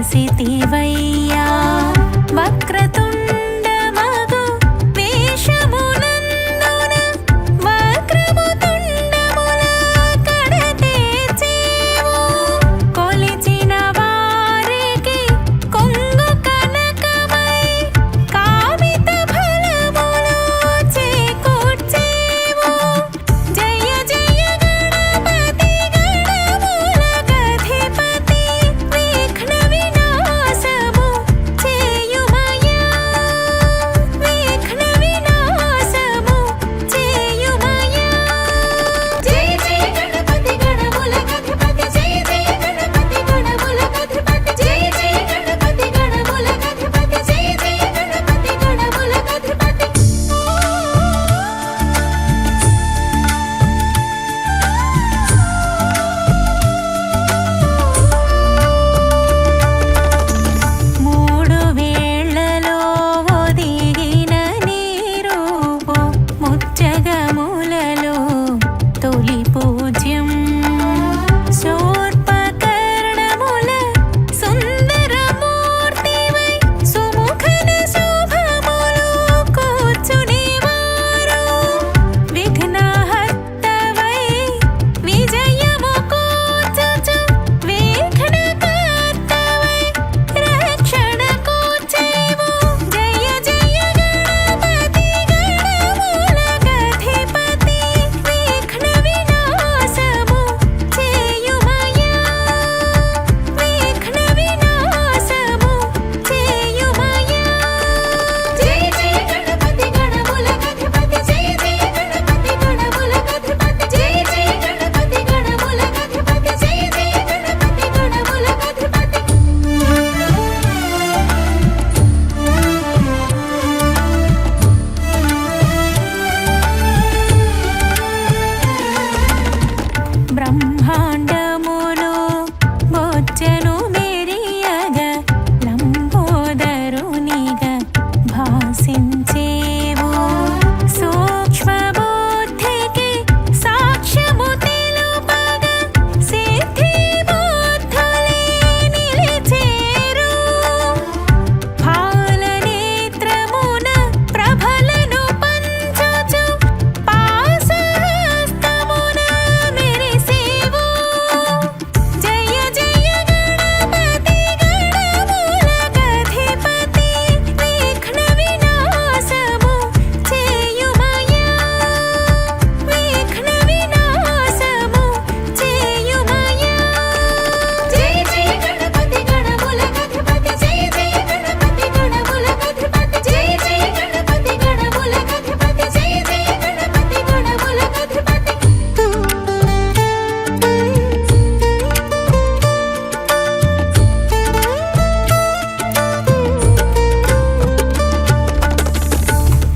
చేసితివయ్యా వక్రతుండమగు వేషమునందున వక్రము తుండముల కడతేర్చేవు కొలిచిన వారికి కొంగు కనకమై కామిత ఫలములు చేకూర్చేవు జయ జయ గణపతి గణములకధిపతి విఘ్న వినాశము చేయుమయ్యా విఘ్న వినాశము చేయుమయ్యా జయ జయ గణపతి గణములకధిపతి జయ జయ గణపతి గణములకధిపతి జయ జయ గణపతి గణములకధిపతి జయ జయ గణపతి గణములకధిపతి మూడు వేళ్లలో ఒదిగిన నీరూపు ముచ్చగములలో తొలి పూజ్యం శూర్పకర్ణముల సుందరమూర్తివై సుముఖన శుభములు కూర్చునివారు విఘ్నహర్తవై విజయము కూర్చుచు విఘ్నకర్తవై రక్షణ కూర్చేవు జయ జయ గణపతి గణములకధిపతి విఘ్న వినాశము చేయుమయ్యా విఘ్న వినాశము చేయుమయ్యా జయ జయ గణపతి గణములకధిపతి జయ జయ గణపతి గణములకధిపతి జయ జయ గణపతి గణములకధిపతి జయ జయ గణపతి గణములకధిపతి బ్రహ్మాండములు బొచ్చెను మెరియగ లంబోదరునిగా భాసించేవు సూక్ష్మ బుద్ధికి సాక్ష్యము తెలుపగ సిద్ధి బుద్ధులే నిలిచేరు ఫాలనేత్రమున ప్రభలను పంచుచు పాశహస్తమున మెరిసేవు జయ జయ గణపతి గణములకధిపతి విఘ్న వినాశము చేయుమయ్యా విఘ్న వినాశము చేయుమయ్యా జయ జయ గణపతి గణములకధిపతి జయ జయ గణపతి గణములకధిపతి జయ జయ గణపతి గణములకధిపతి జయ జయ గణపతి గణములకధిపతి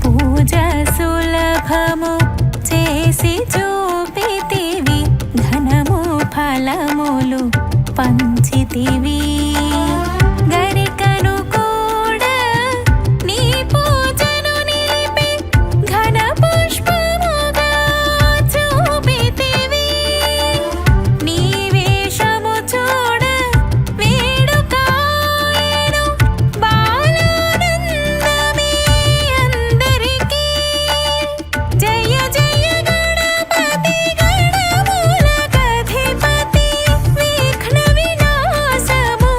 పూజ సులభము చేసి చూపితివి ధనము ఫలములు పంచితివి గరికను కూడా నీ పూజను నిలిపి ఘన పుష్పముగా చూపితివి నీ వేషము చూడ వేడుకాయెను బాలానందమే అందరికీ జయ జయ గణపతి గణములకధిపతి విఘ్న వినాశము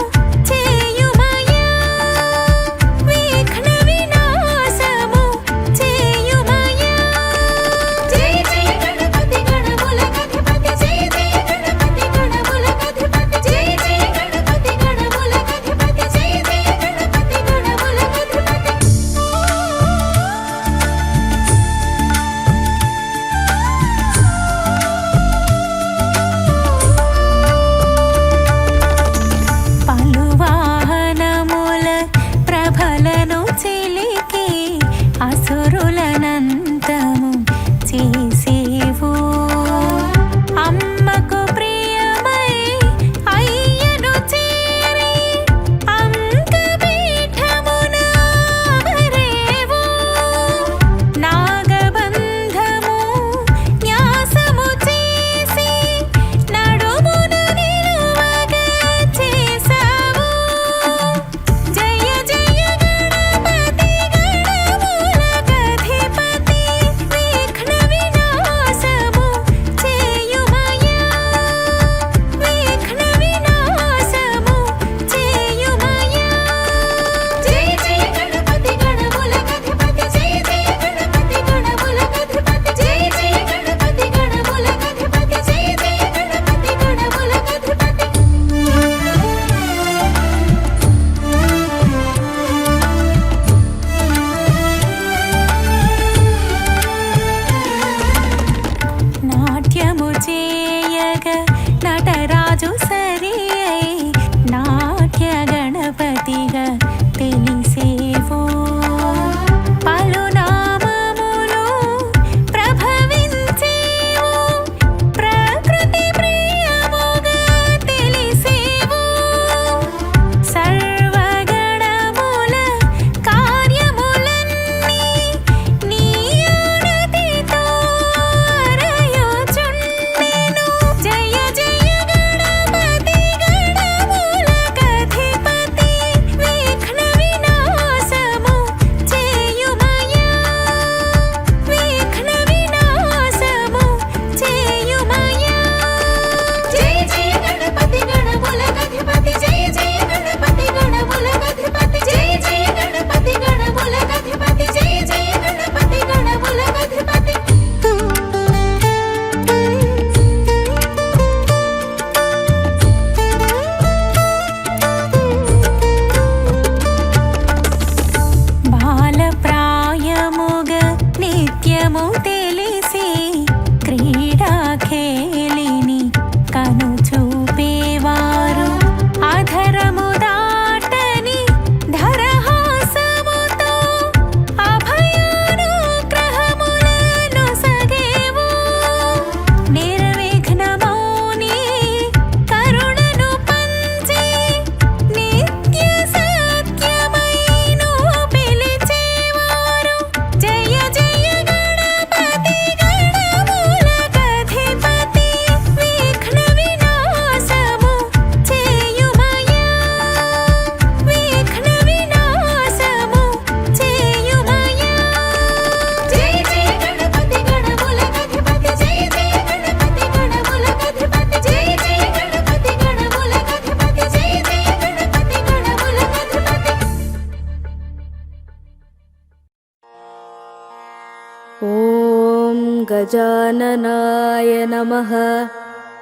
गजाननाय नमः।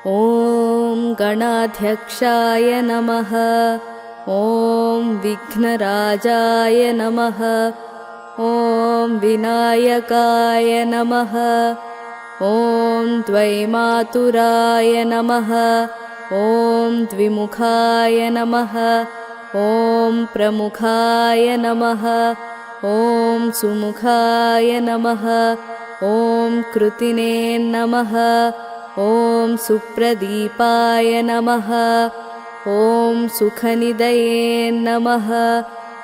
ॐ गणाध्यक्षाय नमः। ॐ विघ्नराजाय नमः। ॐ विनायकाय नमः। ॐ द्वैमातुराय नमः। ॐ द्विमुखाय नमः। ॐ प्रमुखाय नमः। ॐ सुमुखाय नमः। ॐ कृतिने नमः। ॐ सुप्रदीपाय नमः। ॐ सुखनिधये नमः।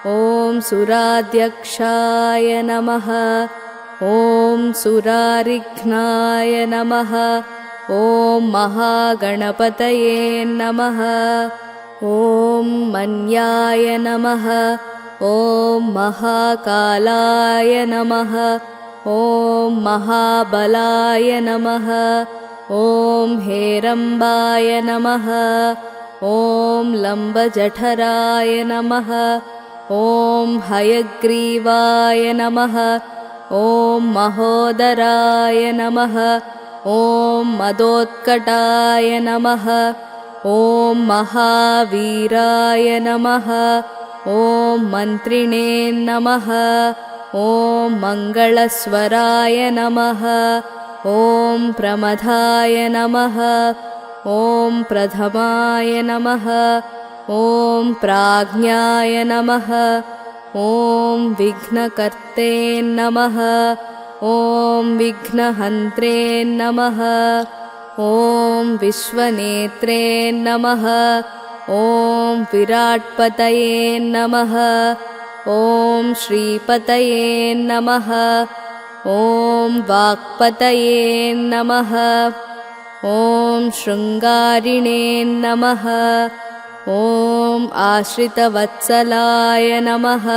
ॐ सुराध्यक्षाय नमः। ॐ सुरारिघ्नाय नमः। ॐ महागणपतये नमः। ॐ मन्याय नमः। ॐ महाकालाय नमः। ॐ महाबलाय नमः। ॐ हेरम्बाय नमः। ॐ लम्बजठराय नमः। ॐ हयग्रीवाय नमः। ॐ महोदराय नमः। ॐ मदोत्कटाय नमः। ॐ महावीराय नमः। ॐ मन्त्रिणे नमः। ॐ मङ्गलस्वराय नमः। ॐ प्रमथाय नमः। ॐ प्रथमाय नमः। ॐ प्राज्ञाय नमः। ॐ विघ्नकर्ते नमः। ॐ विघ्नहन्त्रे नमः। ॐ विश्वनेत्रे नमः। ॐ विराट्पतये नमः। ॐ श्रीपतये नमः। ॐ वाक्पतये नमः। ॐ शृङ्गारिणे नमः। ॐ आश्रितवत्सलाय नमः।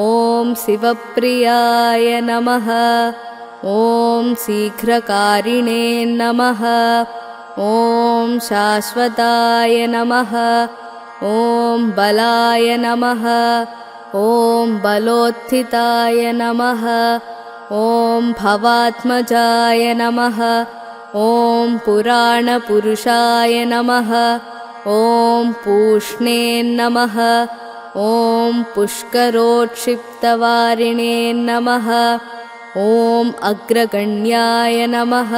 ॐ शिवप्रियाय नमः। ॐ शीघ्रकारिणे नमः। ॐ शाश्वताय नमः। ॐ बलाय नमः। ॐ बलोत्थिताय नमः। ॐ भवात्मजाय नमः। ॐ पुराणपुरुषाय नमः। ॐ पूष्णे नमः। ॐ पुष्करोत्क्षिप्तवारिणे नमः। ॐ अग्रगण्याय नमः।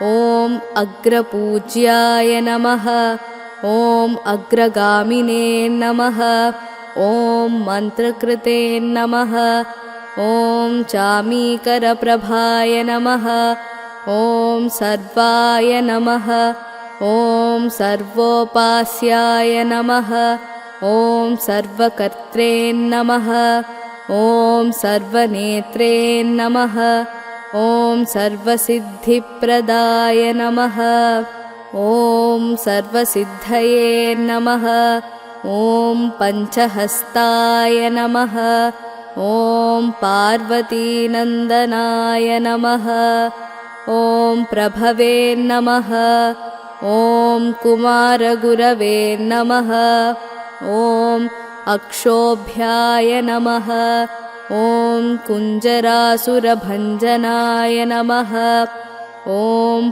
ॐ अग्रपूज्याय नमः। ॐ अग्रगामिने नमः। ॐ मन्त्रकृते नमः। ॐ चामीकरप्रभाय नमः। ॐ सर्वाय नमः। ॐ सर्वोपास्याय नमः। ॐ सर्वकर्त्रे नमः। ॐ सर्वनेत्रे नमः। ॐ सर्वसिद्धिप्रदाय नमः। ॐ सर्वसिद्धये नमः। ॐ पञ्चहस्ताय नमः। ॐ पार्वतीनन्दनाय नमः। ॐ प्रभवे नमः। ॐ कुमारगुरवे नमः। ॐ अक्षोभ्याय नमः। ॐ कुञ्जरासुरभञ्जनाय नमः। ॐ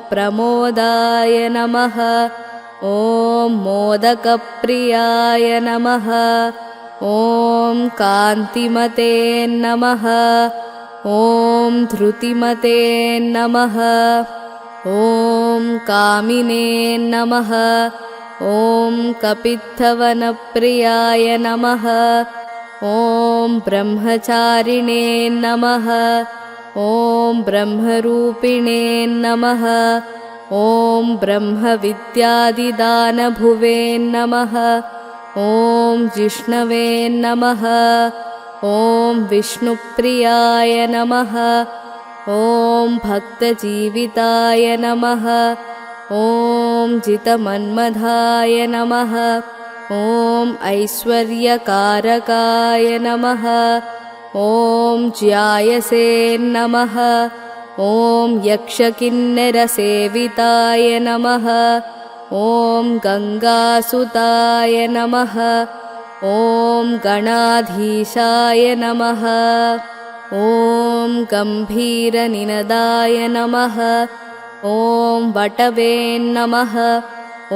प्रमोदाय नमः। ॐ मोदकप्रियाय नमः। ॐ कान्तिमते नमः। ॐ धृतिमते नमः। ॐ कामिने नमः। ॐ कपित्थवनप्रियाय नमः। ॐ ब्रह्मचारिणे नमः। ॐ ब्रह्मरूपिणे नमः। ॐ ब्रह्मविद्यादिदानभुवे नमः। ॐ जिष्णवे नमः। ॐ विष्णुप्रियाय नमः। ॐ भक्तजीविताय नमः। ॐ जितमन्मधाय नमः। ॐ ऐश्वर्यकारकाय नमः। ॐ ज्यायसे नमः। ॐ यक्षकिन्नरसेविताय नमः। ॐ गङ्गासुताय नमः। ॐ गणाधीशाय नमः। ॐ गम्भीरनिनदाय नमः। ॐ वटवे नमः।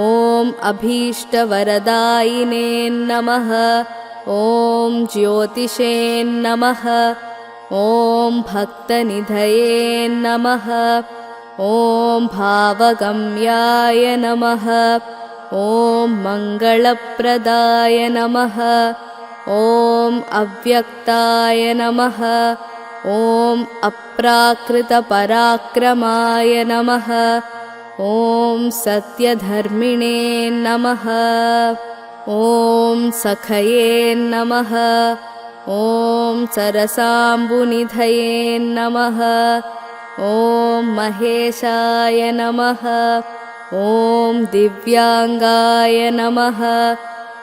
ॐ अभीष्टवरदायिने नमः। ॐ ज्योतिषे नमः। ॐ भक्तनिधये नमः। ॐ भावगम्याय नमः। ॐ मङ्गलप्रदाय नमः। ॐ अव्यक्ताय नमः। ॐ अप्राकृतपराक्रमाय नमः। ॐ सत्यधर्मिणे नमः। ॐ सखये नमः। ॐ सरसाम्बुनिधये नमः। ॐ महेशाय नमः। ॐ दिव्याङ्गाय नमः।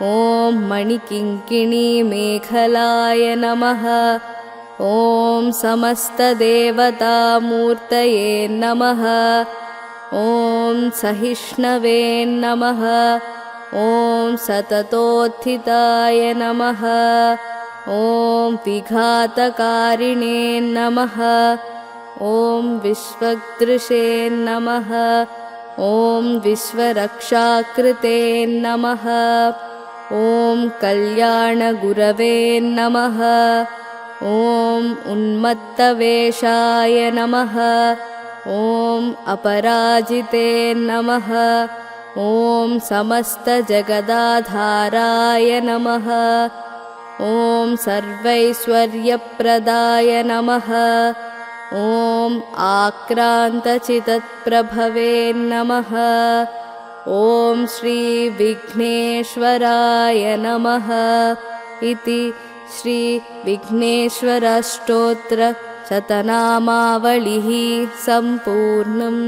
ॐ मणिकिङ्किणीमेखलाय नमः। ॐ समस्तदेवतामूर्तये नमः। ॐ सहिष्णवे नमः। ॐ सततोत्थिताय नमः। ॐ विघातकारिणे नमः। ॐ विश्वदृशे नमः। ॐ विश्वरक्षाकृते नमः। ॐ कल्याणगुरवे नमः। ॐ उन्मत्तवेषाय नमः। ॐ अपराजिते नमः। ॐ समस्तजगदाधाराय नमः। ॐ सर्वैश्वर्यप्रदाय नमः। ॐ आक्रान्तचित्तप्रभवे नमः। ॐ श्रीविघ्नेश्वराय नमः इति श्रीविघ्नेश्वरस्तोत्रशतनामावलिः सम्पूर्णम्।